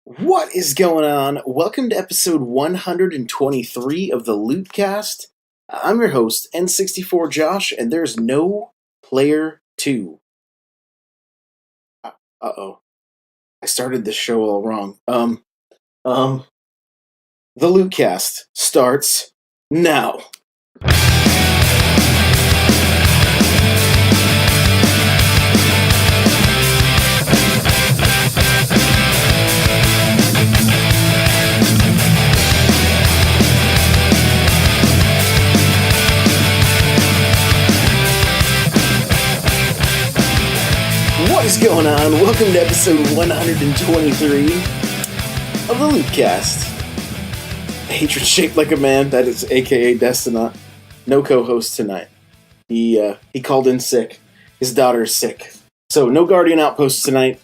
What is going on? Welcome to episode 123 of the Lootcast. I'm your host, N64 Josh, and there's no player 2. Uh-oh. I started this show all wrong. The Lootcast starts now. What is going on? Welcome to episode 123 of the Lootcast. Hatred shaped like a man, that is aka Destinot. No co-host tonight. He called in sick. His daughter is sick. So no Guardian Outpost tonight.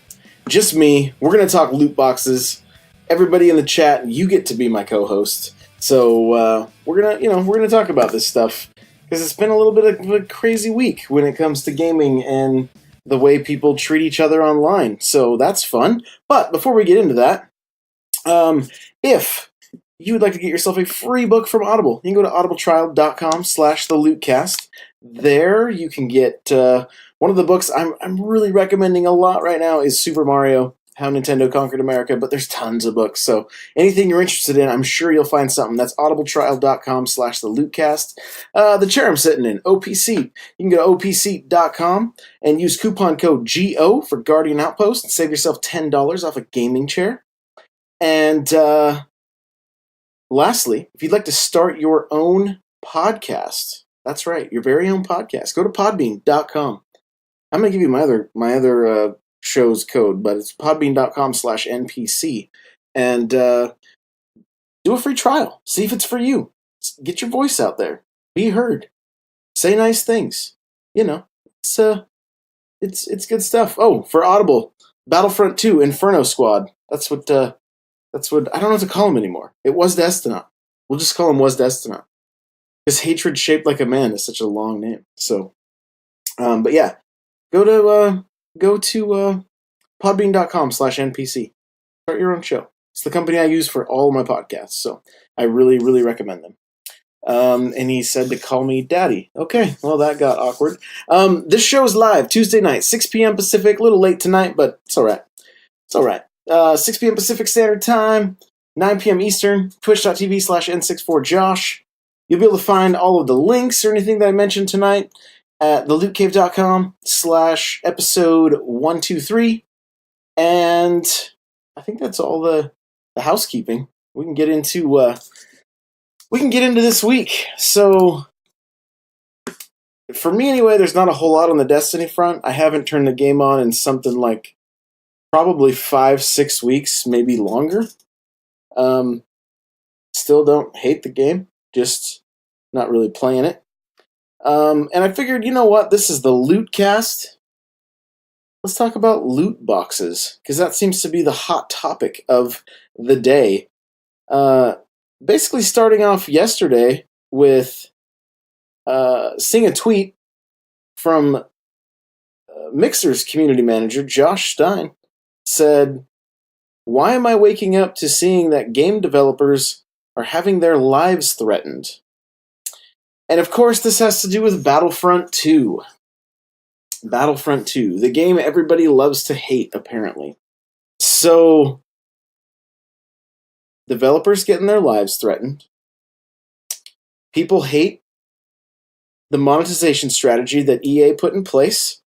Just me. We're gonna talk loot boxes. Everybody in the chat, you get to be my co-host. So we're gonna talk about this stuff. Because it's been a little bit of a crazy week when it comes to gaming and the way people treat each other online. So that's fun. But before we get into that, if you would like to get yourself a free book from Audible, you can go to audibletrial.com/thelootcast. There you can get one of the books I'm really recommending a lot right now is Super Mario, How Nintendo Conquered America, but there's tons of books. So anything you're interested in, I'm sure you'll find something. That's audibletrial.com/thelootcast. The chair I'm sitting in, Opseat. You can go to opseat.com and use coupon code GO for Guardian Outpost and save yourself $10 off a gaming chair. And lastly, if you'd like to start your own podcast, that's right, your very own podcast, go to podbean.com. I'm going to give you my other show's code, but it's podbean.com/NPC. And do a free trial. See if it's for you. Get your voice out there. Be heard. Say nice things. You know, it's good stuff. Oh, for Audible, Battlefront 2 Inferno Squad. That's what I don't know what to call him anymore. It was Destinot. We'll just call him Was Destinot. Because Hatred Shaped Like a Man is such a long name. So, but yeah, go to podbean.com/NPC. Start your own show. It's the company I use for all my podcasts, so I really, really recommend them. And he said to call me Daddy. Okay, well, that got awkward. This show is live Tuesday night, 6 p.m. Pacific. A little late tonight, but it's all right. It's all right. 6 p.m. Pacific Standard Time, 9 p.m. Eastern, twitch.tv/N64Josh. You'll be able to find all of the links or anything that I mentioned tonight at thelootcave.com/episode 123. And I think that's all the housekeeping. We can get into this week. So for me anyway, there's not a whole lot on the Destiny front. I haven't turned the game on in something like probably 5-6 weeks, maybe longer. Still don't hate the game, just not really playing it. And I figured, you know what, this is the Lootcast. Let's talk about loot boxes, because that seems to be the hot topic of the day. Basically starting off yesterday with seeing a tweet from Mixer's community manager, Josh Stein, said, "Why am I waking up to seeing that game developers are having their lives threatened?" And of course, this has to do with Battlefront 2. Battlefront 2, the game everybody loves to hate, apparently. So, developers getting their lives threatened. People hate the monetization strategy that EA put in place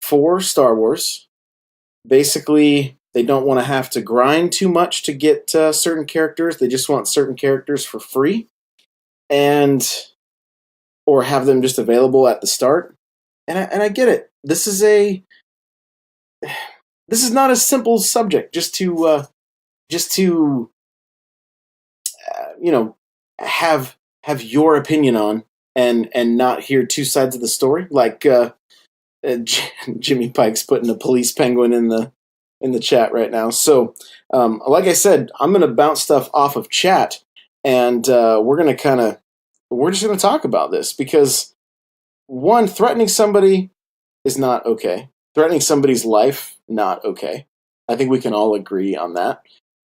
for Star Wars. Basically, they don't want to have to grind too much to get certain characters. They just want certain characters for free. Or have them just available at the start. And I get it. This is not a simple subject just to have your opinion on and not hear two sides of the story. Like Jimmy Pike's putting a police penguin in the chat right now. So like I said, I'm gonna bounce stuff off of chat, and we're just gonna talk about this because one, threatening somebody is not okay. Threatening somebody's life, not okay. I think we can all agree on that.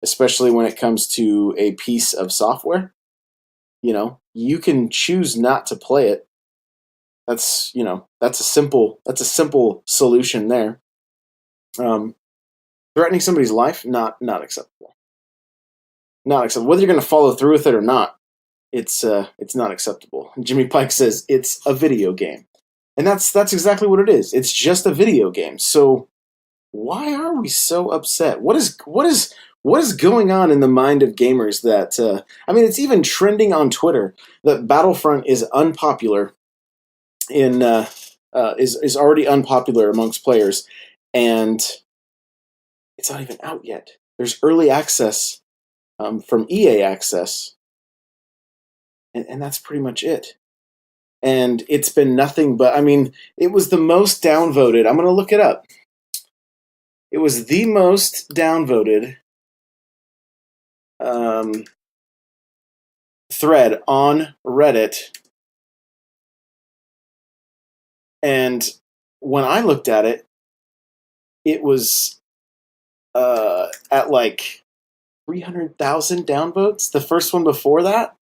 especially when it comes to a piece of software. You can choose not to play it. That's a simple solution there. Um, Threatening somebody's life, not acceptable. Not acceptable. Whether you're going to follow through with it or not, it's not acceptable. Jimmy Pike says it's a video game, and that's exactly what it is. It's just a video game. So why are we so upset? What is going on in the mind of gamers that it's even trending on Twitter that Battlefront is unpopular in is already unpopular amongst players, and it's not even out yet. There's early access from EA Access, and that's pretty much it. And it's been nothing but, it was the most downvoted. I'm going to look it up. It was the most downvoted thread on Reddit. And when I looked at it, it was at like 300,000 downvotes. The first one before that,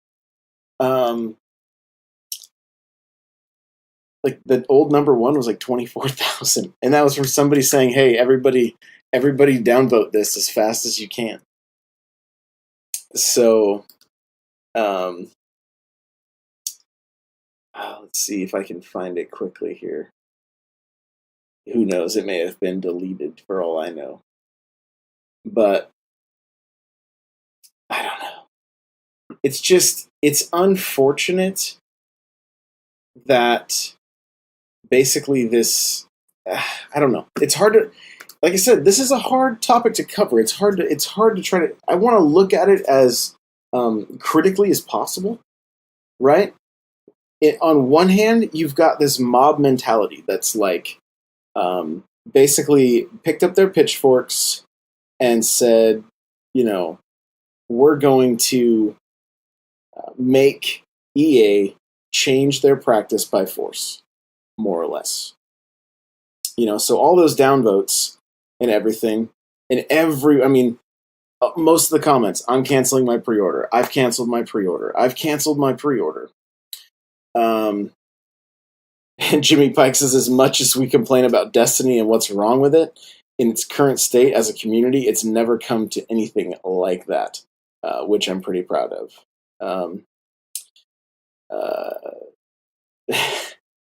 like the old number one was like 24,000, and that was from somebody saying, "Hey, everybody downvote this as fast as you can." So, let's see if I can find it quickly here. Who knows? It may have been deleted for all I know. But I don't know. It's unfortunate that basically this, I don't know. It's hard to, like I said, this is a hard topic to cover. It's hard to try to, I want to look at it as critically as possible, right? On one hand, you've got this mob mentality that's like, basically picked up their pitchforks and said, we're going to make EA change their practice by force, more or less. So all those downvotes and everything, most of the comments, I'm canceling my pre-order. I've canceled my pre-order. I've canceled my pre-order. And Jimmy Pike says, as much as we complain about Destiny and what's wrong with it, in its current state as a community, it's never come to anything like that, which I'm pretty proud of.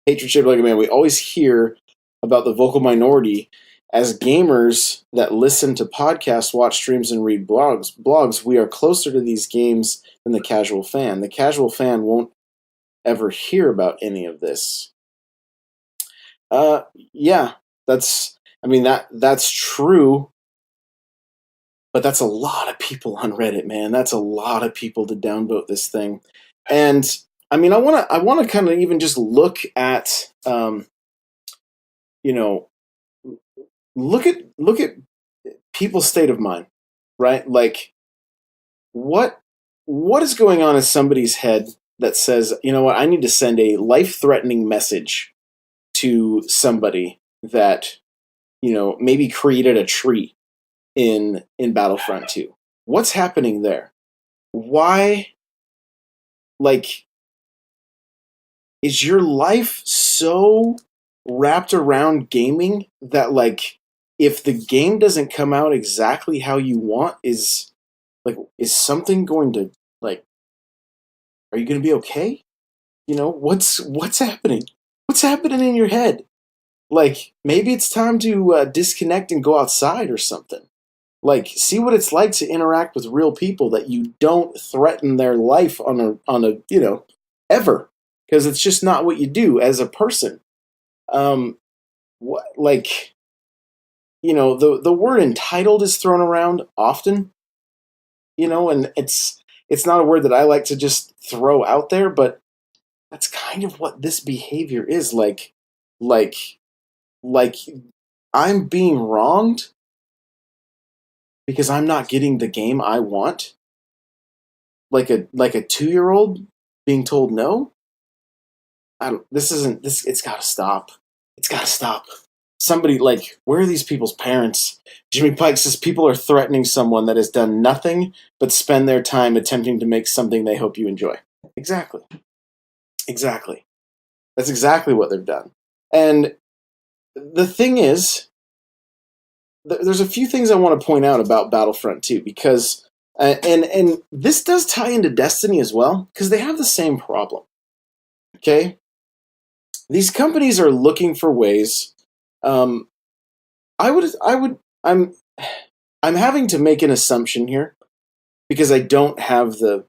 Hatred shaped like a man. We always hear about the vocal minority. As gamers that listen to podcasts, watch streams, and read blogs, we are closer to these games than the casual fan. The casual fan won't ever hear about any of this. Yeah, that's true, but that's a lot of people on Reddit, man. That's a lot of people to downvote this thing. And I want to kind of even just look at, look at people's state of mind, right? Like, what is going on in somebody's head that says, you know what, I need to send a life-threatening message to somebody that, maybe created a tree in Battlefront 2. What's happening there? Why, like, is your life so wrapped around gaming that, like, if the game doesn't come out exactly how you want, is something going to, like, are you going to be okay? What's happening? What's happening in your head? Like, maybe it's time to disconnect and go outside or something. Like, see what it's like to interact with real people that you don't threaten their life on a ever, because it's just not what you do as a person. The word entitled is thrown around often, and it's not a word that I like to just throw out there, but that's kind of what this behavior is like I'm being wronged because I'm not getting the game I want. Like a 2-year-old being told no. It's gotta stop. It's gotta stop. somebody like, where are these people's parents? Jimmy Pike says people are threatening someone that has done nothing but spend their time attempting to make something they hope you enjoy. Exactly. Exactly. That's exactly what they've done. And the thing is, there's a few things I want to point out about Battlefront 2 because, and this does tie into Destiny as well because they have the same problem. Okay, these companies are looking for ways. Um, I'm having to make an assumption here because I don't have the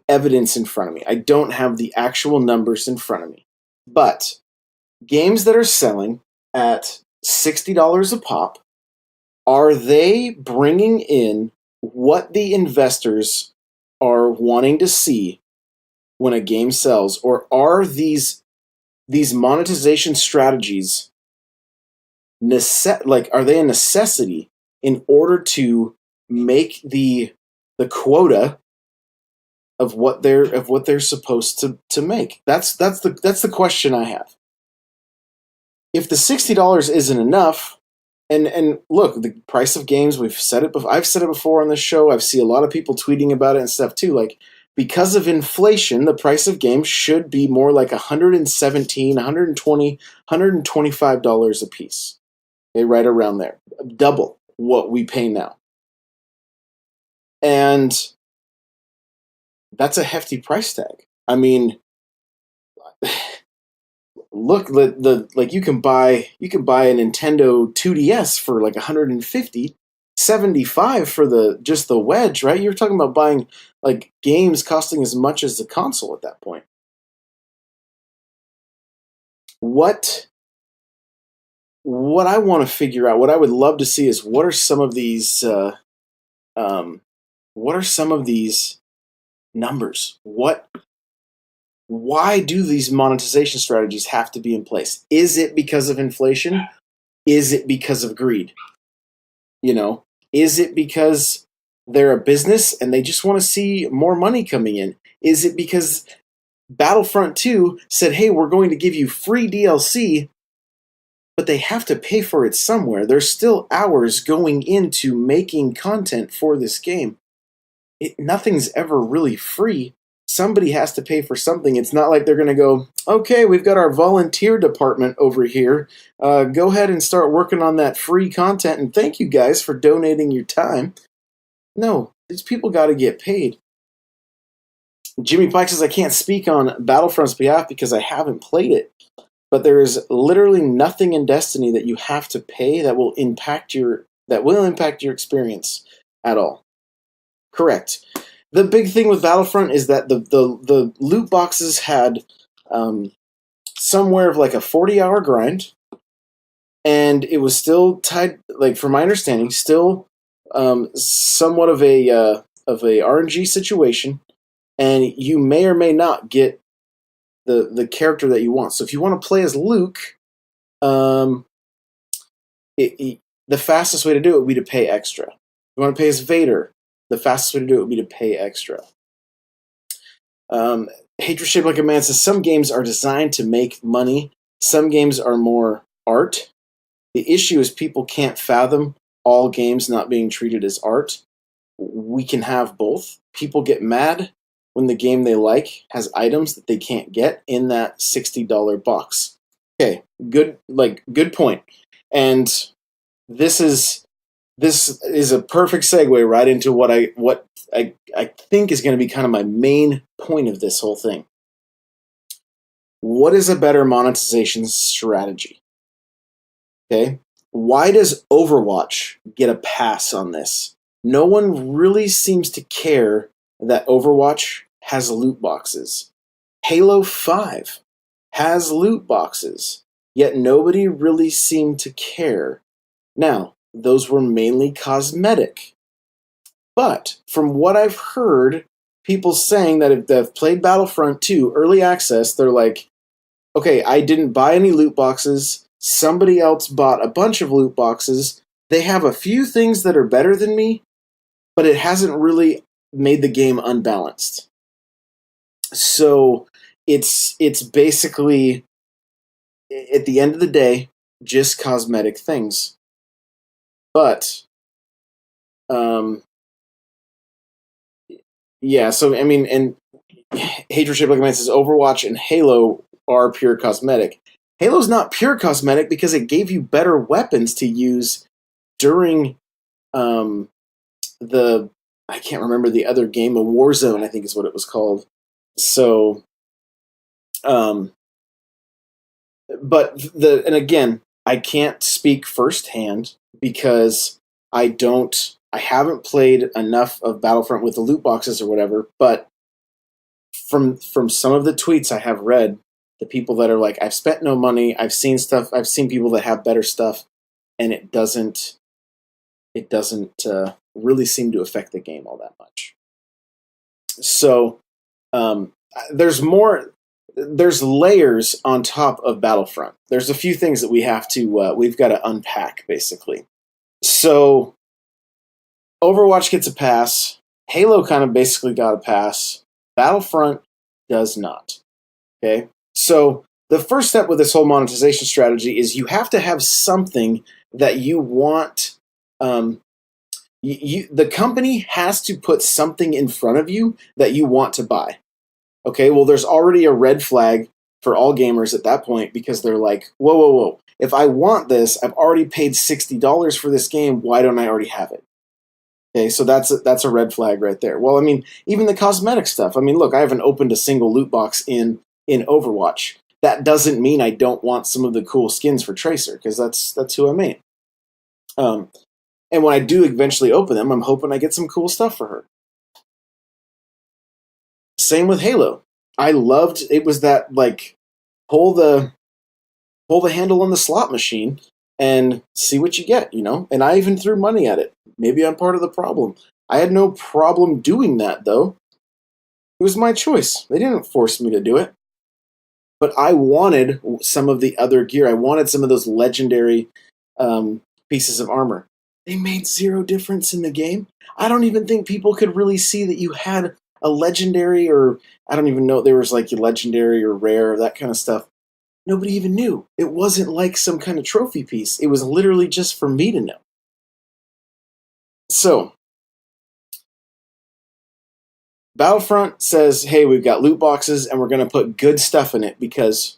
evidence in front of me. I don't have the actual numbers in front of me. But games that are selling at $60 a pop, are they bringing in what the investors are wanting to see when a game sells, or are these monetization strategies are they a necessity in order to make the quota of what they're supposed to make? That's the question I have. If the $60 isn't enough, and look, the price of games, we've said it before. I've said it before on this show. I've seen a lot of people tweeting about it and stuff too. Like, because of inflation, the price of games should be more like $117, $120, $125 a piece. Okay, right around there. Double what we pay now. And that's a hefty price tag. I mean, look, the like you can buy a Nintendo 2DS for like 150, 75 for just the wedge, right? You're talking about buying like games costing as much as the console at that point. What I want to figure out, what I would love to see is what are some of these numbers? Why do these monetization strategies have to be in place? Is it because of inflation? Is it because of greed? You know, is it because they're a business and they just want to see more money coming in? Is it because Battlefront 2 said, hey, we're going to give you free DLC, but they have to pay for it somewhere? There's still hours going into making content for this game. Nothing's ever really free. Somebody has to pay for something. It's not like they're going to go, okay, we've got our volunteer department over here. Go ahead and start working on that free content, and thank you guys for donating your time. No, these people got to get paid. Jimmy Pike says, I can't speak on Battlefront's behalf because I haven't played it. But there is literally nothing in Destiny that you have to pay that will impact your experience at all. Correct. The big thing with Battlefront is that the loot boxes had somewhere of like a 40-hour grind, and it was still tied, like from my understanding, still somewhat of a RNG situation, and you may or may not get the character that you want. So if you want to play as Luke, the fastest way to do it would be to pay extra. If you want to pay as Vader, the fastest way to do it would be to pay extra. Hatred Shaped Like a Man says, some games are designed to make money. Some games are more art. The issue is people can't fathom all games not being treated as art. We can have both. People get mad when the game they like has items that they can't get in that $60 box. Okay, good point. And this is a perfect segue right into what I think is going to be kind of my main point of this whole thing. What is a better monetization strategy? Okay, why does Overwatch get a pass on this? No one really seems to care that Overwatch has loot boxes. Halo 5 has loot boxes, yet nobody really seemed to care. Now, those were mainly cosmetic. But from what I've heard, people saying that if they've played Battlefront 2 early access, they're like, okay, I didn't buy any loot boxes. Somebody else bought a bunch of loot boxes. They have a few things that are better than me, but it hasn't really made the game unbalanced. So it's basically, at the end of the day, just cosmetic things. But yeah, so I mean, and Hatred Shaped Like a Man says Overwatch and Halo are pure cosmetic. Halo's not pure cosmetic because it gave you better weapons to use during um, the I can't remember the other game, a Warzone, I think is what it was called. So, um, but and again, I can't speak firsthand because I haven't played enough of Battlefront with the loot boxes or whatever. But from some of the tweets I have read, the people that are like, I've spent no money, I've seen stuff, I've seen people that have better stuff, and it doesn't really seem to affect the game all that much. So um, there's more. There's layers on top of Battlefront. There's a few things that we've got to unpack basically. So Overwatch gets a pass. Halo kind of basically got a pass. Battlefront does not. Okay, so the first step with this whole monetization strategy is you have to have something that you want. The company has to put something in front of you that you want to buy. Okay, well, there's already a red flag for all gamers at that point because they're like, whoa, whoa, whoa. If I want this, I've already paid $60 for this game. Why don't I already have it? Okay, so that's a red flag right there. Well, I mean, even the cosmetic stuff. I mean, look, I haven't opened a single loot box in Overwatch. That doesn't mean I don't want some of the cool skins for Tracer because that's who I made. And when I do eventually open them, I'm hoping I get some cool stuff for her. Same with Halo. I loved it was that like pull the handle on the slot machine and see what you get, you know? And I even threw money at it. Maybe I'm part of the problem. I had no problem doing that though. It was my choice. They didn't force me to do it. But I wanted some of the other gear. I wanted some of those legendary pieces of armor. They made zero difference in the game. I don't even think people could really see that you had a legendary, or I don't even know, there was like a legendary or rare, that kind of stuff. Nobody even knew. It wasn't like some kind of trophy piece. It was literally just for me to know. So, Battlefront says, hey, we've got loot boxes and we're going to put good stuff in it because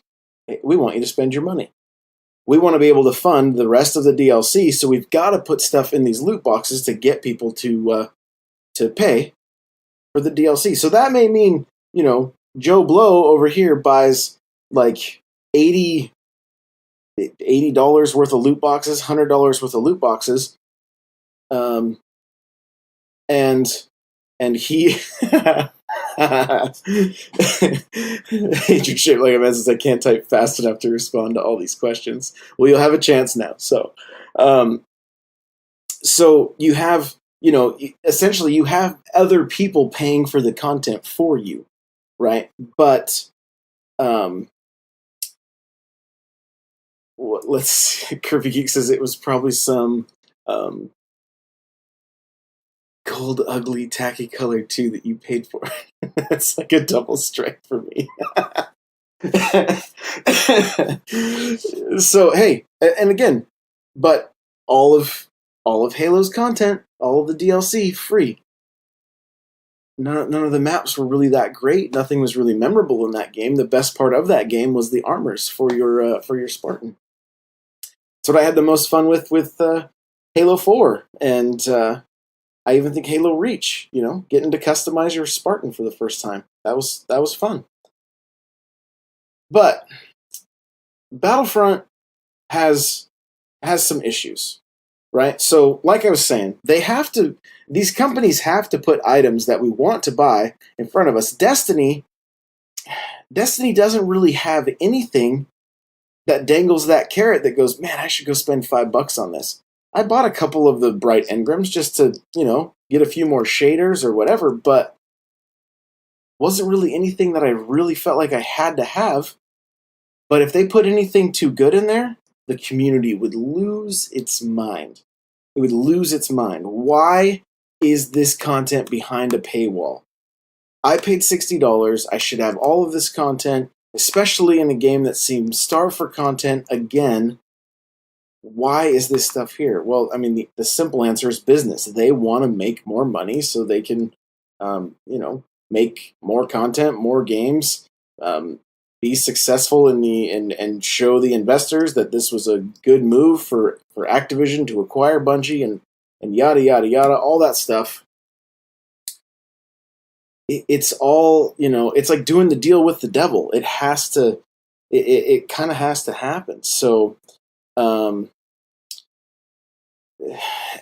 we want you to spend your money. We want to be able to fund the rest of the DLC, so we've got to put stuff in these loot boxes to get people to pay for the DLC. So that may mean, you know, Joe Blow over here buys like $80 worth of loot boxes, $100 worth of loot boxes, and he Hatred Shaped Like a Man says I can't type fast enough to respond to all these questions. Well, you'll have a chance now. So you have, you know, essentially you have other people paying for the content for you, right? But let's see. Curvy Geek says it was probably some gold, ugly, tacky color too that you paid for. That's like a double strike for me. So hey, and again, but all of Halo's content, all of the DLC, free. None of the maps were really that great. Nothing was really memorable in that game. The best part of that game was the armors for your Spartan. That's what I had the most fun with Halo 4, and I even think Halo Reach. You know, getting to customize your Spartan for the first time. That was fun. But Battlefront has some issues, right? So, like I was saying, these companies have to put items that we want to buy in front of us. Destiny doesn't really have anything that dangles that carrot that goes, man, I should go spend $5 on this. I bought a couple of the bright engrams just to, you know, get a few more shaders or whatever, but wasn't really anything that I really felt like I had to have. But if they put anything too good in there, the community would lose its mind. It would lose its mind. Why is this content behind a paywall? I paid $60. I should have all of this content, especially in a game that seems starved for content again. why is this stuff here? Well, I mean, the simple answer is business. They want to make more money so they can, make more content, more games, be successful in the and show the investors that this was a good move for Activision to acquire Bungie and yada yada yada, all that stuff. It's all, it's like doing the deal with the devil. It has to, it kind of has to happen. So, um,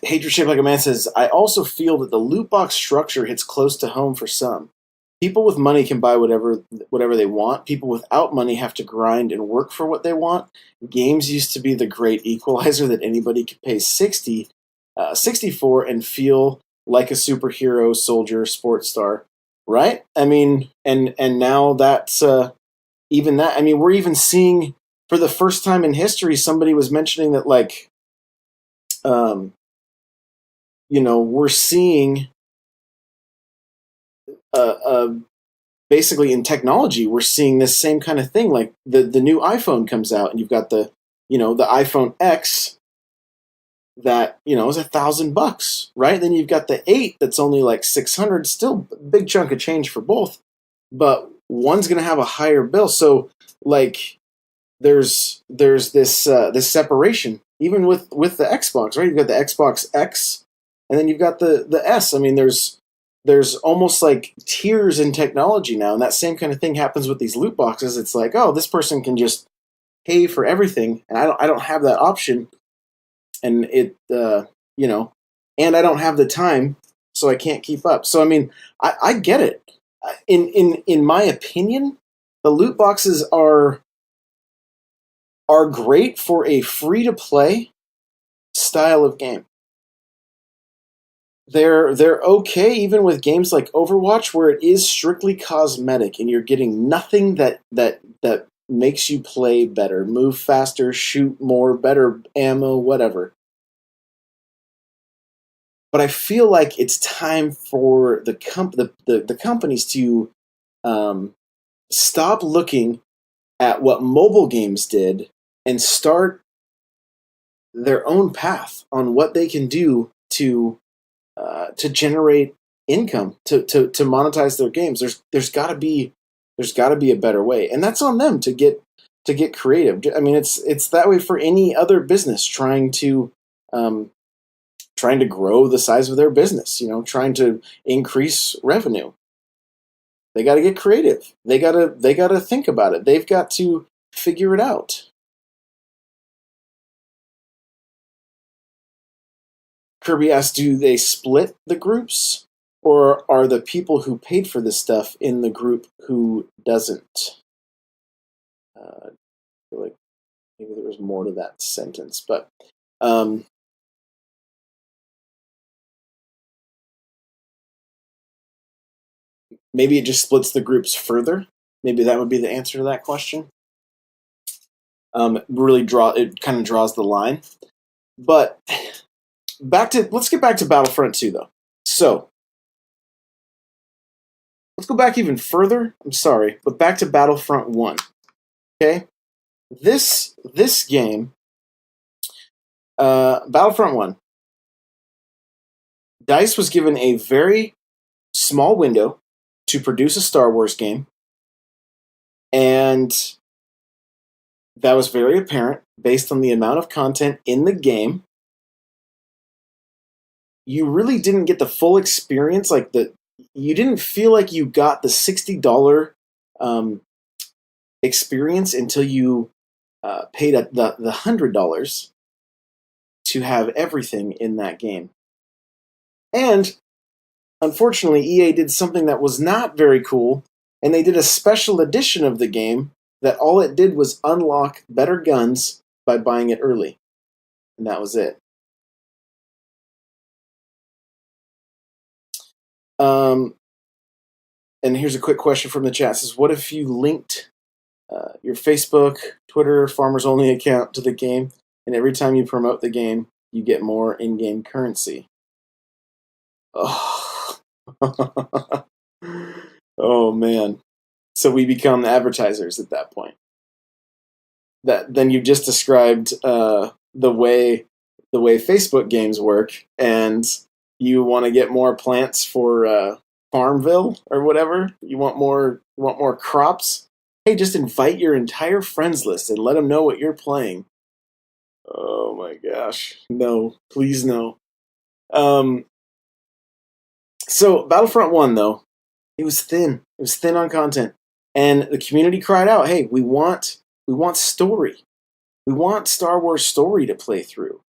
Hatred Shaped Like a Man says, I also feel that the loot box structure hits close to home for some. People with money can buy whatever they want. People without money have to grind and work for what they want. Games used to be the great equalizer that anybody could pay 60 for and feel like a superhero, soldier, sports star, right? I mean, and now that's even that. I mean, we're even seeing for the first time in history, somebody was mentioning that like, um, we're seeing uh, uh, basically in technology, we're seeing this same kind of thing. Like the new iPhone comes out, and you've got the iPhone X that is $1,000, right? Then you've got the 8 that's only like 600. Still a big chunk of change for both, but one's going to have a higher bill. So like there's this separation even with the Xbox, right? You've got the Xbox X, and then you've got the S. I mean, there's almost like tiers in technology now, and that same kind of thing happens with these loot boxes. It's like, oh, this person can just pay for everything, and I don't have that option, and and I don't have the time, so I can't keep up. So I mean, I get it. In my opinion, the loot boxes are great for a free to play style of game. They're okay even with games like Overwatch, where it is strictly cosmetic and you're getting nothing that makes you play better, move faster, shoot more, better ammo, whatever. But I feel like it's time for the companies to um, stop looking at what mobile games did and start their own path on what they can do to generate income to monetize their games. There's got to be a better way, and that's on them to get creative. I mean, it's that way for any other business um, trying to grow the size of their business. Trying to increase revenue. They got to get creative. They got to think about it. They've got to figure it out. Kirby asks, do they split the groups? Or are the people who paid for this stuff in the group who doesn't? I feel like maybe there was more to that sentence, but um, maybe it just splits the groups further. Maybe that would be the answer to that question. It kind of draws the line. But let's get back to Battlefront 2 though. So let's go back even further. I'm sorry, but back to Battlefront 1. Okay, this game, Battlefront 1, DICE was given a very small window to produce a Star Wars game, and that was very apparent based on the amount of content in the game. You really didn't get the full experience, you didn't feel like you got the $60 experience until you paid the $100 to have everything in that game. And unfortunately, EA did something that was not very cool, and they did a special edition of the game that all it did was unlock better guns by buying it early. And that was it. And here's a quick question from the chat. It says, what if you linked your Facebook, Twitter, Farmers Only account to the game, and every time you promote the game, you get more in-game currency? Oh. Oh man. So we become advertisers at that point. Then you just described the way Facebook games work, and you want to get more plants for Farmville or whatever. You want more crops. Hey, just invite your entire friends list and let them know what you're playing. Oh my gosh, no, please no. Um, so Battlefront One though, it was thin. It was thin on content, and the community cried out, "Hey, we want story. We want Star Wars story to play through.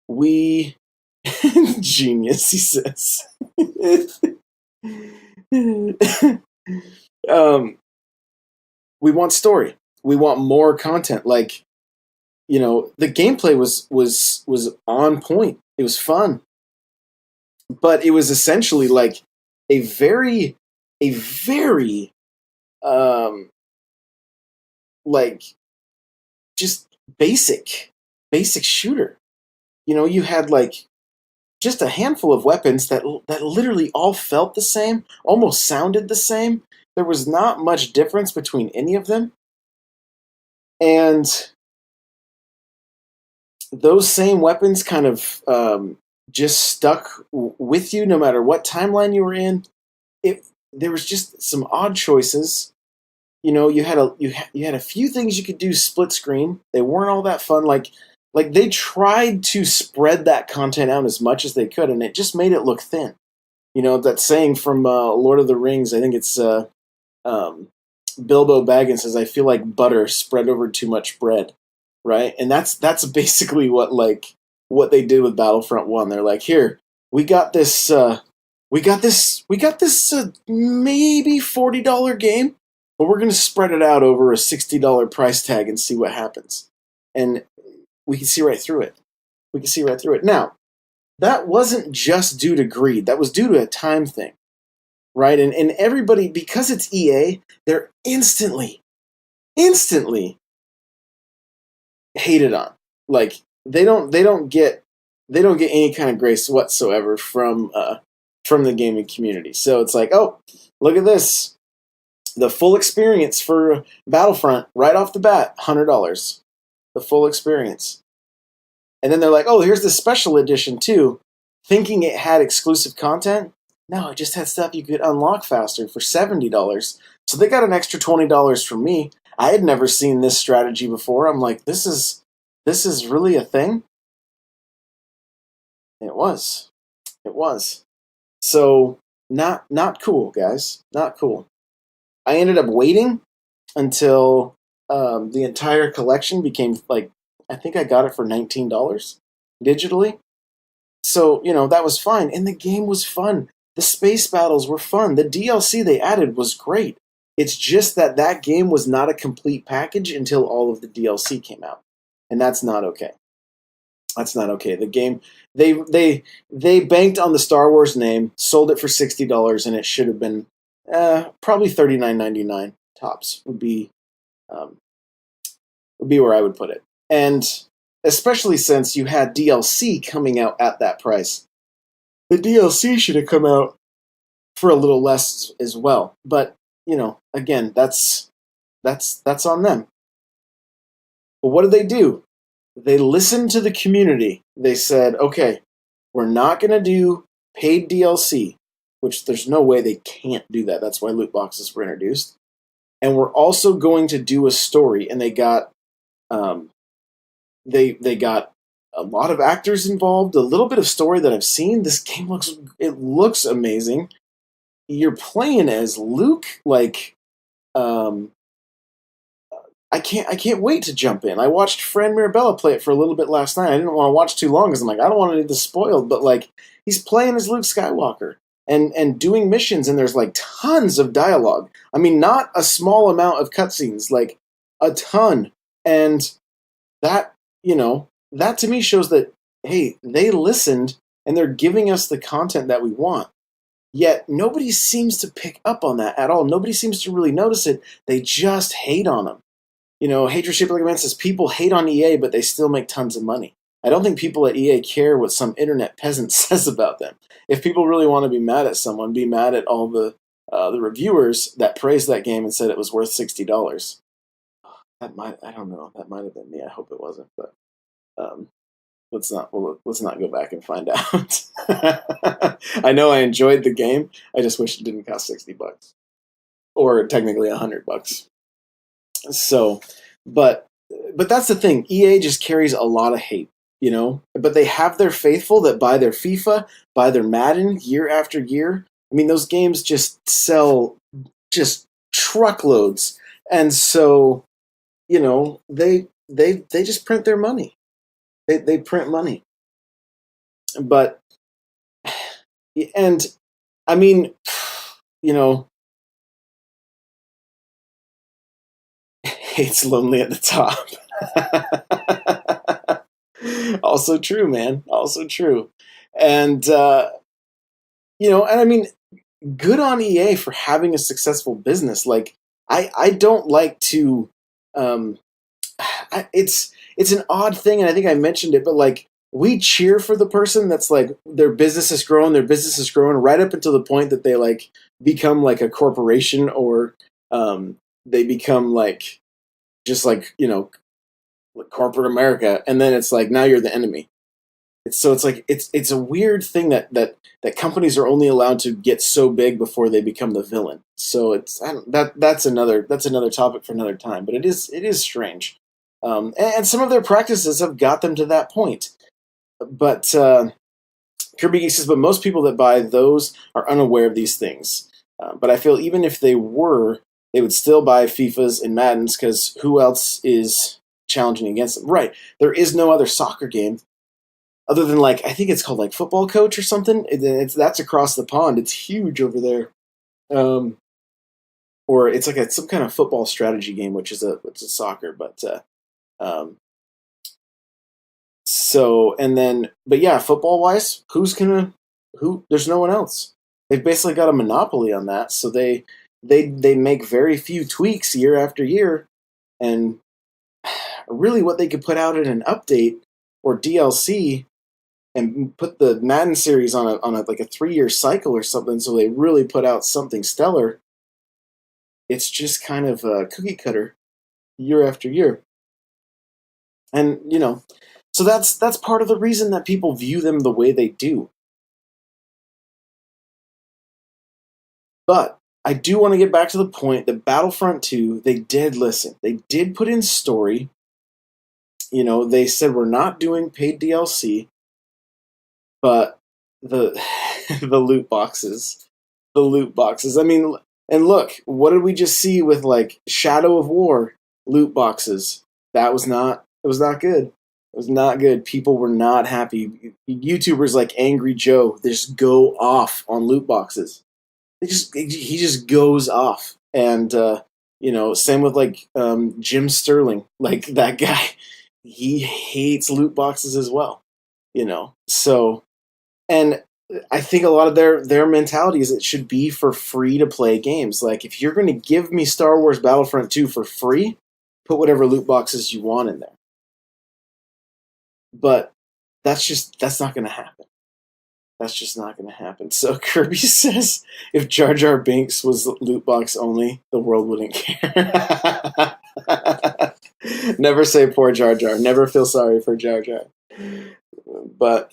We genius," he says. um, we want story. We want more content. Like, the gameplay was on point. It was fun, but it was essentially like a very um like just basic shooter. You had like just a handful of weapons that literally all felt the same, almost sounded the same. There was not much difference between any of them, and those same weapons kind of just stuck with you no matter what timeline you were in. It There was just some odd choices. You had a few things you could do split screen. They weren't all that fun. Like they tried to spread that content out as much as they could, and it just made it look thin. That saying from Lord of the Rings. I think it's um, Bilbo Baggins says, "I feel like butter spread over too much bread," right? And that's basically what they did with Battlefront One. They're like, "Here, we got this, we got this maybe $40 game, but we're gonna spread it out over a $60 price tag and see what happens." And we can see right through it. We can see right through it. Now, that wasn't just due to greed. That was due to a time thing, right? And everybody, because it's EA, they're instantly hated on. Like they don't get any kind of grace whatsoever from the gaming community. So it's like, oh, look at this, the full experience for Battlefront right off the bat, $100, the full experience. And then they're like, oh, here's the special edition too, thinking it had exclusive content. No, it just had stuff you could unlock faster for $70. So they got an extra $20 from me. I had never seen this strategy before. I'm like, this is really a thing? It was. It was. So not cool, guys. Not cool. I ended up waiting until the entire collection became like, I think I got it for $19 digitally. So, that was fine. And the game was fun. The space battles were fun. The DLC they added was great. It's just that game was not a complete package until all of the DLC came out. And that's not okay. That's not okay. The game they banked on the Star Wars name, sold it for $60, and it should have been probably $39.99 tops um, would be where I would put it. And especially since you had DLC coming out at that price. The DLC should have come out for a little less as well. But, again, that's on them. But what did they do? They listened to the community. They said, okay, we're not going to do paid DLC, which there's no way they can't do that. That's why loot boxes were introduced. And we're also going to do a story. And they got they got a lot of actors involved, a little bit of story that I've seen. This game looks amazing. You're playing as Luke, like um, I can't wait to jump in. I watched Fran Mirabella play it for a little bit last night. I didn't want to watch too long because I'm like, I don't want to get this spoiled, but like he's playing as Luke Skywalker and doing missions, and there's like tons of dialogue. I mean, not a small amount of cutscenes, like a ton. And that, that to me shows that, hey, they listened and they're giving us the content that we want. Yet nobody seems to pick up on that at all. Nobody seems to really notice it. They just hate on them. Hatred Shaped Like a Man says people hate on EA, but they still make tons of money. I don't think people at EA care what some internet peasant says about them. If people really want to be mad at someone, be mad at all the reviewers that praised that game and said it was worth $60. I don't know. That might have been me. I hope it wasn't, but let's not go back and find out. I know I enjoyed the game. I just wish it didn't cost $60 or technically $100. So, but but that's the thing. EA just carries a lot of hate, But they have their faithful that buy their FIFA, buy their Madden year after year. I mean, those games just sell just truckloads, and so they just print their money. They print money, but and I mean, you know, hate's lonely at the top. Also true, man. Also true. And and I mean, good on EA for having a successful business. Like, I don't like to um it's an odd thing, and I think I mentioned it, but like, we cheer for the person that's like, their business is growing right up until the point that they like become like a corporation, or they become like, just like, like corporate America, and then it's like, now you're the enemy. It's like, it's a weird thing that companies are only allowed to get so big before they become the villain. So it's, I don't, that's another topic for another time. But it is strange, and some of their practices have got them to that point. But Kirby Geek says, but most people that buy those are unaware of these things. But I feel even if they were, they would still buy FIFAs and Maddens, because who else is challenging against them? Right. There is no other soccer game other than, like, I think it's called like Football Coach or something. That's across the pond. It's huge over there. Um, or it's like some kind of football strategy game, which is a soccer. But um, so, and then, but yeah, football wise, who? There's no one else. They've basically got a monopoly on that. So they make very few tweaks year after year, and really what they could put out in an update or DLC, and put the Madden series on a like a 3-year cycle or something, so they really put out something stellar. It's just kind of a cookie cutter year after year, and so that's part of the reason that people view them the way they do. But I do want to get back to the point that Battlefront 2, they did listen. They did put in story. They said, we're not doing paid DLC, but the the loot boxes, I mean, and look, what did we just see with like Shadow of War loot boxes? It was not good. It was not good. People were not happy. YouTubers like Angry Joe, they just go off on loot boxes. He just goes off, and same with like Jim Sterling, like that guy. He hates loot boxes as well. So, and I think a lot of their mentality is it should be for free to play games. Like, if you're going to give me Star Wars Battlefront 2 for free, put whatever loot boxes you want in there. But that's not going to happen. That's just not going to happen. So Kirby says, if Jar Jar Binks was loot box only, the world wouldn't care. Never say poor Jar Jar. Never feel sorry for Jar Jar. But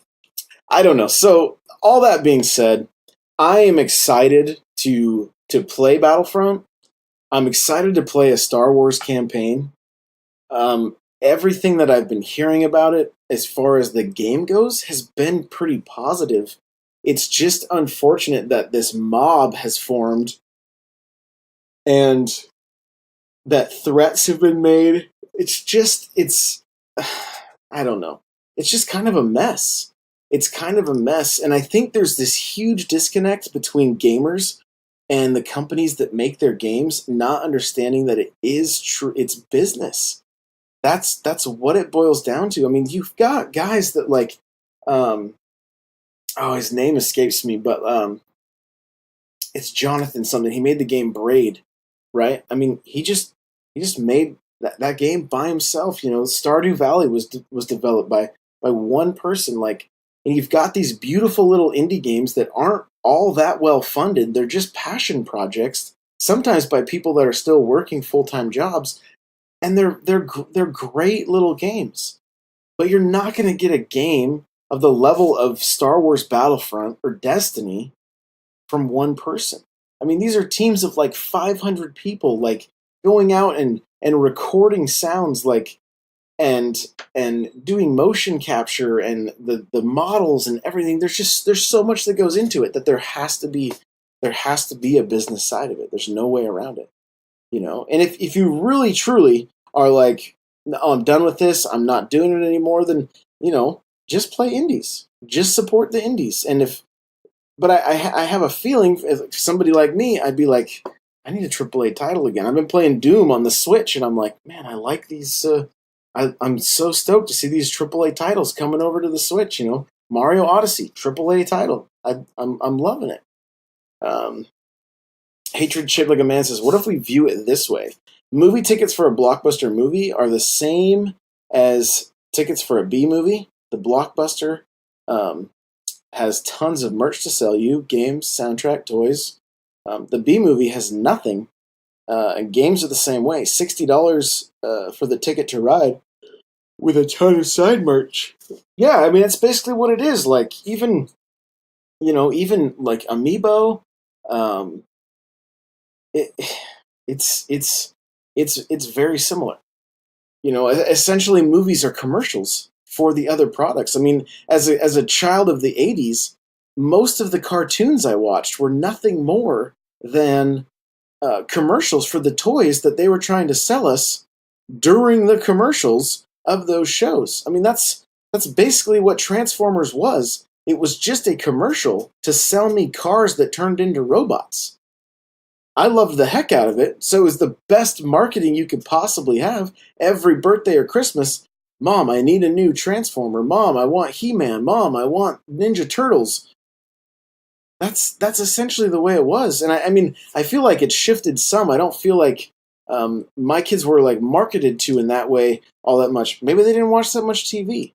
I don't know. So all that being said, I am excited to play Battlefront. I'm excited to play a Star Wars campaign. Everything that I've been hearing about it, as far as the game goes, has been pretty positive. It's just unfortunate that this mob has formed, and that threats have been made. I don't know. It's just kind of a mess. It's kind of a mess, and I think there's this huge disconnect between gamers and the companies that make their games, not understanding that it is true. It's business. That's what it boils down to. I mean, you've got guys that like, his name escapes me, but it's Jonathan something. He made the game Braid, right? I mean, he just made that game by himself. Stardew Valley was developed by one person. Like, and you've got these beautiful little indie games that aren't all that well funded. They're just passion projects, sometimes by people that are still working full-time jobs, and they're great little games. but you're not going to get a game of the level of Star Wars Battlefront or Destiny from one person. I mean, these are teams of like 500 people, like going out and recording sounds, like and doing motion capture and the models and everything. There's so much that goes into it that there has to be a business side of it. There's no way around it, you know. And if you really truly are like, oh, I'm done with this, I'm not doing it anymore, then just play indies, just support the indies. And if but I have a feeling if somebody like me, I'd be like, I need a AAA title again. I've been playing Doom on the Switch, and I'm like, man, I like these. I'm so stoked to see these AAA titles coming over to the Switch. Mario Odyssey, AAA title. I'm loving it. Um, Hatred shaped like a man says, what if we view it this way? Movie tickets for a blockbuster movie are the same as tickets for a B movie. The blockbuster um, has tons of merch to sell you, games, soundtrack, toys. The B movie has nothing, and games are the same way. $60 for the ticket to ride with a ton of side merch. Yeah, I mean that's basically what it is. Like even like Amiibo, um, it, it's very similar. Essentially, movies are commercials for the other products. I mean, as a child of the '80s, most of the cartoons I watched were nothing more than commercials for the toys that they were trying to sell us during the commercials of those shows. I mean, that's basically what Transformers was. It was just a commercial to sell me cars that turned into robots. I loved the heck out of it, so it was the best marketing you could possibly have. Every birthday or Christmas, Mom, I need a new Transformer. Mom, I want He-Man. Mom, I want Ninja Turtles. That's essentially the way it was, and I mean, I feel like it shifted some. I don't feel like my kids were like marketed to in that way all that much. Maybe they didn't watch that much TV,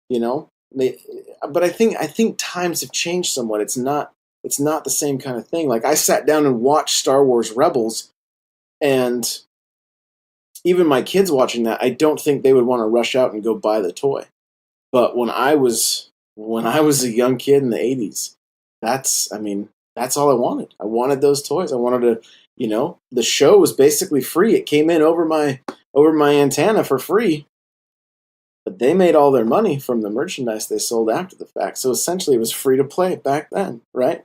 you know. But I think times have changed somewhat. It's not the same kind of thing. Like I sat down and watched Star Wars Rebels, and even my kids watching that, I don't think they would want to rush out and go buy the toy. But when I was a young kid in the '80s, that's all I wanted. I wanted those toys. I wanted to, the show was basically free. It came in over my antenna for free, but they made all their money from the merchandise they sold after the fact. So essentially, it was free to play back then, right?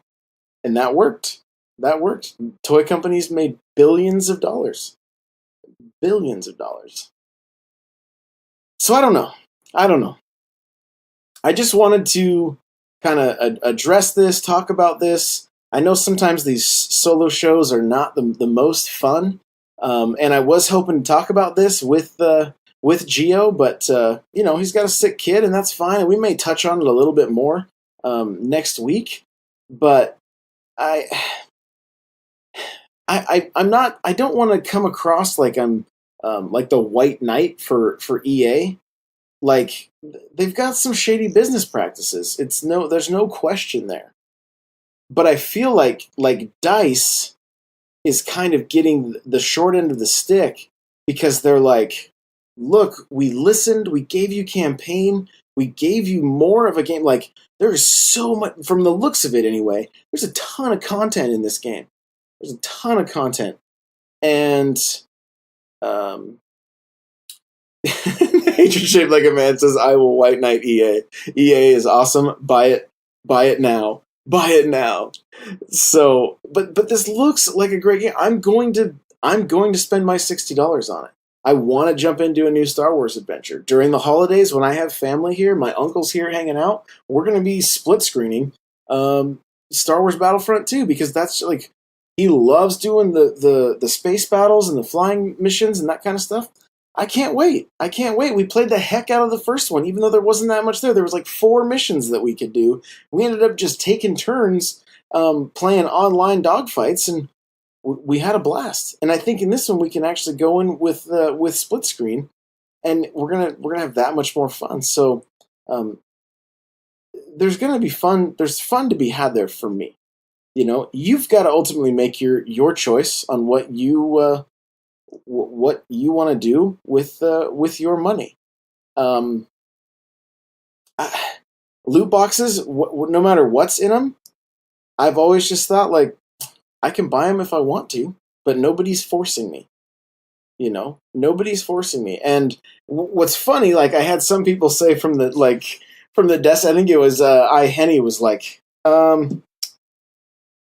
And that worked. That worked. Toy companies made billions of dollars. Billions of dollars. So I don't know. I don't know. I just wanted to kind of address this, talk about this. I know sometimes these solo shows are not the most fun, and I was hoping to talk about this with Gio, but he's got a sick kid, and that's fine. And we may touch on it a little bit more next week. But I, I'm not. I don't want to come across like I'm like the white knight for EA. Like they've got some shady business practices. There's no question there. But I feel like DICE is kind of getting the short end of the stick because they're like, look, we listened, we gave you campaign, we gave you more of a game. Like there's so much from the looks of it anyway. There's a ton of content in this game. There's a ton of content, and um, Hatred shaped like a man says, "I will white knight EA. EA is awesome. Buy it now. Buy it now." So, but this looks like a great game. I'm going to spend my $60 on it. I want to jump into a new Star Wars adventure during the holidays when I have family here. My uncle's here hanging out. We're going to be split screening Star Wars Battlefront 2 because that's like he loves doing the space battles and the flying missions and that kind of stuff. I can't wait. I can't wait. We played the heck out of the first one, even though there wasn't that much there. There was like 4 missions that we could do. We ended up just taking turns playing online dogfights, and we had a blast. And I think in this one we can actually go in with split screen, and we're gonna have that much more fun. So there's gonna be fun. There's fun to be had there for me. You've got to ultimately make your choice on what you want to do with your money. Um, loot boxes, no matter what's in them, I've always just thought like I can buy them if I want to, but nobody's forcing me. Nobody's forcing me. And what's funny, like I had some people say from the desk. I think it was Henny was like, the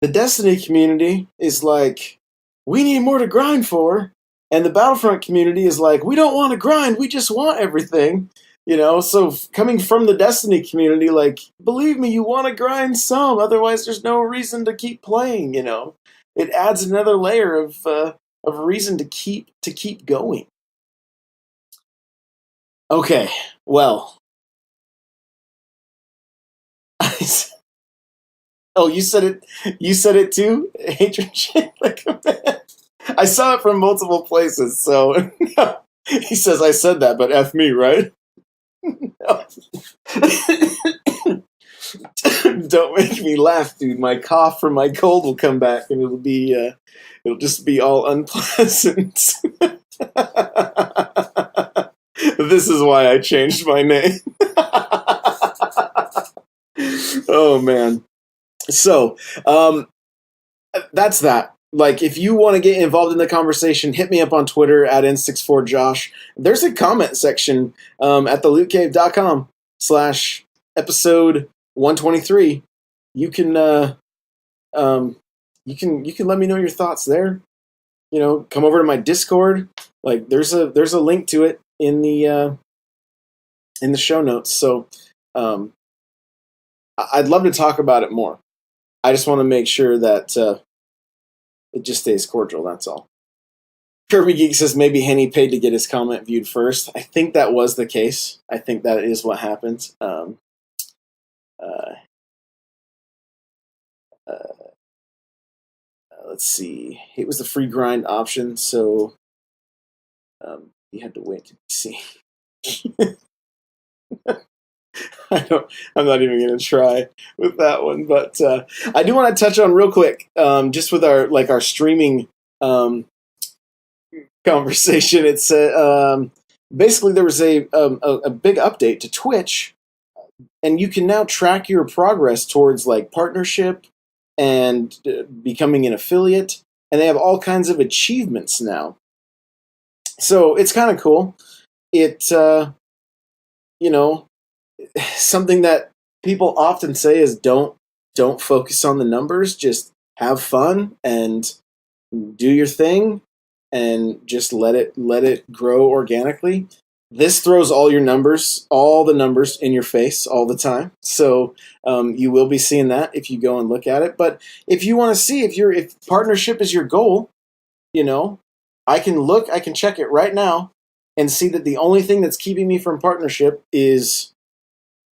Destiny community is like, we need more to grind for, and the Battlefront community is like, we don't want to grind, we just want everything. So coming from the Destiny community, like, believe me, you want to grind some, otherwise there's no reason to keep playing. It adds another layer of reason to keep going. Okay, well, oh, you said it. You said it too. Hatred shit like a man. I saw it from multiple places. So he says I said that, but f me, right? No. Don't make me laugh, dude. My cough from my cold will come back, and it'll just be all unpleasant. This is why I changed my name. Oh man. So, that's that. Like, if you want to get involved in the conversation, hit me up on Twitter at N64Josh. There's a comment section at thelootcave.com/episode 123. You can you can let me know your thoughts there. Come over to my Discord. Like, there's a link to it in the show notes. So I'd love to talk about it more. I just want to make sure that it just stays cordial, that's all. Kirby Geek says maybe Henny paid to get his comment viewed first. I think that was the case. I think that is what happened. Let's see. It was the free grind option, so you had to wait to see. I'm not even going to try with that one, but I do want to touch on real quick, just with our streaming conversation. It's basically there was a big update to Twitch, and you can now track your progress towards like partnership and becoming an affiliate, and they have all kinds of achievements now. So it's kind of cool. It something that people often say is don't focus on the numbers, just have fun and do your thing and just let it grow organically. This throws all the numbers in your face all the time. So you will be seeing that if you go and look at it. But if you want to see if partnership is your goal, I can check it right now and see that the only thing that's keeping me from partnership is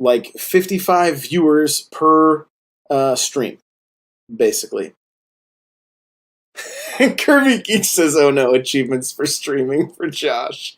like 55 viewers per stream, basically. Kirby Geek says, "Oh no, achievements for streaming for Josh."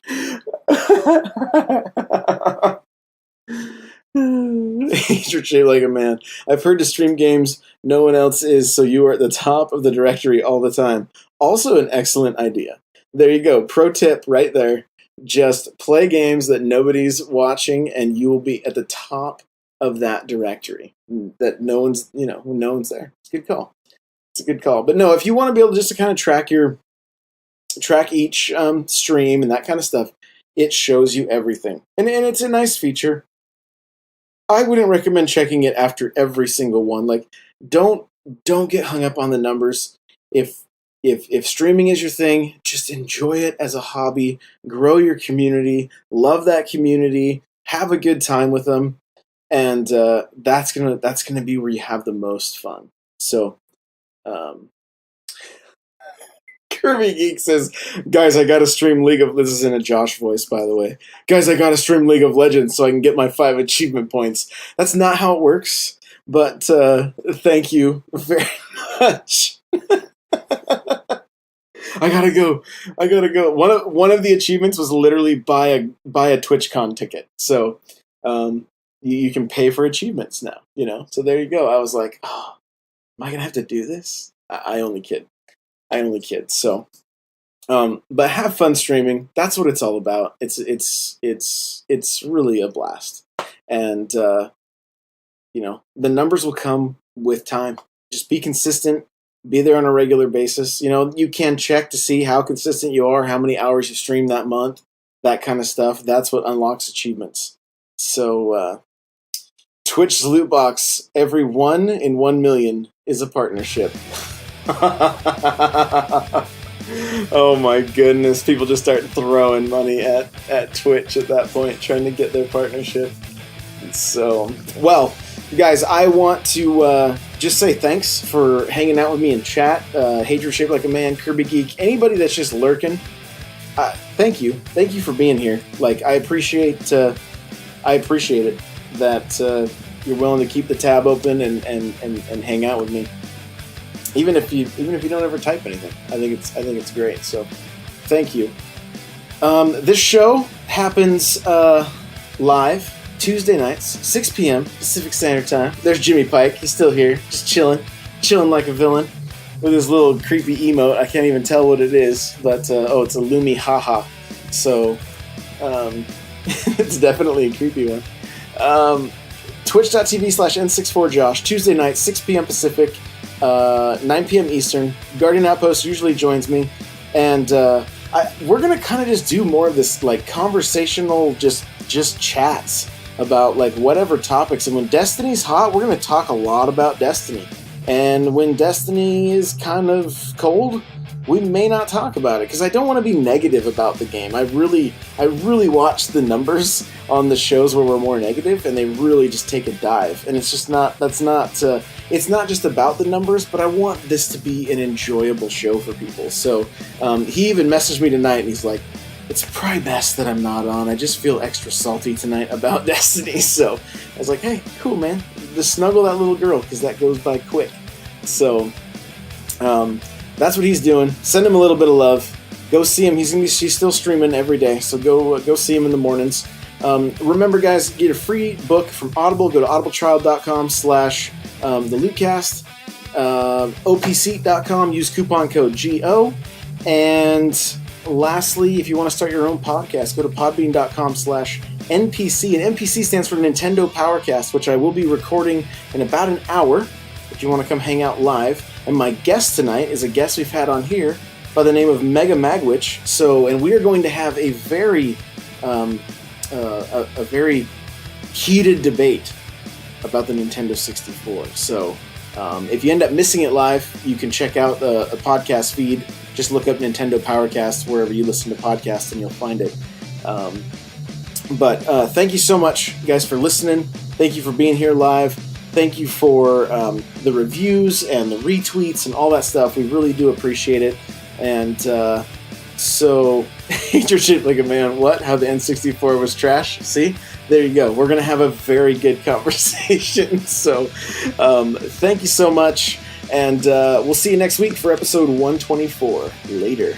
Hatred shaped like a man. I've heard to stream games no one else is, so you are at the top of the directory all the time. Also an excellent idea. There you go. Pro tip right there. Just play games that nobody's watching, and you will be at the top of that directory. That no one's there. It's a good call. It's a good call. But no, if you want to be able just to kind of track each stream and that kind of stuff, it shows you everything, and it's a nice feature. I wouldn't recommend checking it after every single one. Like, don't get hung up on the numbers. If streaming is your thing, just enjoy it as a hobby. Grow your community. Love that community. Have a good time with them, and that's gonna be where you have the most fun. So, Kirby Geek says, "Guys, I gotta stream League of..." This is in a Josh voice, by the way. "Guys, I gotta stream League of Legends so I can get my 5 achievement points." That's not how it works, but thank you very much. I gotta go. One of the achievements was literally buy a TwitchCon ticket. So you can pay for achievements now. So there you go. I was like, oh, am I gonna have to do this? I only kid. So, but have fun streaming. That's what it's all about. It's really a blast. And, the numbers will come with time. Just be consistent, be there on a regular basis. You can check to see how consistent you are, how many hours you stream that month, that kind of stuff. That's what unlocks achievements. So, Twitch's loot box, every 1 in 1 million is a partnership. Oh my goodness, people just start throwing money at Twitch at that point, trying to get their partnership. So, well, guys, I want to just say thanks for hanging out with me in chat. Hadrian Shaped Like a Man, Kirby Geek, anybody that's just lurking, thank you. Thank you for being here. Like, I appreciate it that you're willing to keep the tab open and hang out with me. Even if you don't ever type anything, I think it's great. So, thank you. This show happens live Tuesday nights, 6 p.m. Pacific Standard Time. There's Jimmy Pike. He's still here, just chilling like a villain with his little creepy emote. I can't even tell what it is, but it's a Lumi haha. So, it's definitely a creepy one. Twitch.tv/N64Josh, Tuesday night, 6 p.m. Pacific. 9 p.m. Eastern. Guardian Outpost usually joins me, and we're gonna kind of just do more of this like conversational, just chats about like whatever topics. And when Destiny's hot, we're gonna talk a lot about Destiny. And when Destiny is kind of cold, we may not talk about it because I don't want to be negative about the game. I really watch the numbers on the shows where we're more negative, and they really just take a dive. And it's just not. It's not just about the numbers, but I want this to be an enjoyable show for people. So he even messaged me tonight, and he's like, "It's probably best that I'm not on. I just feel extra salty tonight about Destiny." So I was like, "Hey, cool, man. Just snuggle that little girl because that goes by quick." So. That's what he's doing. Send him a little bit of love. Go see him. She's still streaming every day, so go see him in the mornings. Remember, guys, get a free book from Audible. Go to audibletrial.com/thelootcast. Opseat.com. Use coupon code GO. And lastly, if you want to start your own podcast, go to podbean.com/NPC. And NPC stands for Nintendo Powercast, which I will be recording in about an hour if you want to come hang out live. And my guest tonight is a guest we've had on here by the name of Mega Magwitch. And we are going to have a very heated debate about the Nintendo 64. So if you end up missing it live, you can check out the podcast feed. Just look up Nintendo Powercast wherever you listen to podcasts, and you'll find it. But thank you so much, guys, for listening. Thank you for being here live. Thank you for the reviews and the retweets and all that stuff. We really do appreciate it. And so, You're shaped like a man. What? How the N64 was trash? See? There you go. We're going to have a very good conversation. So, thank you so much. And we'll see you next week for episode 124. Later.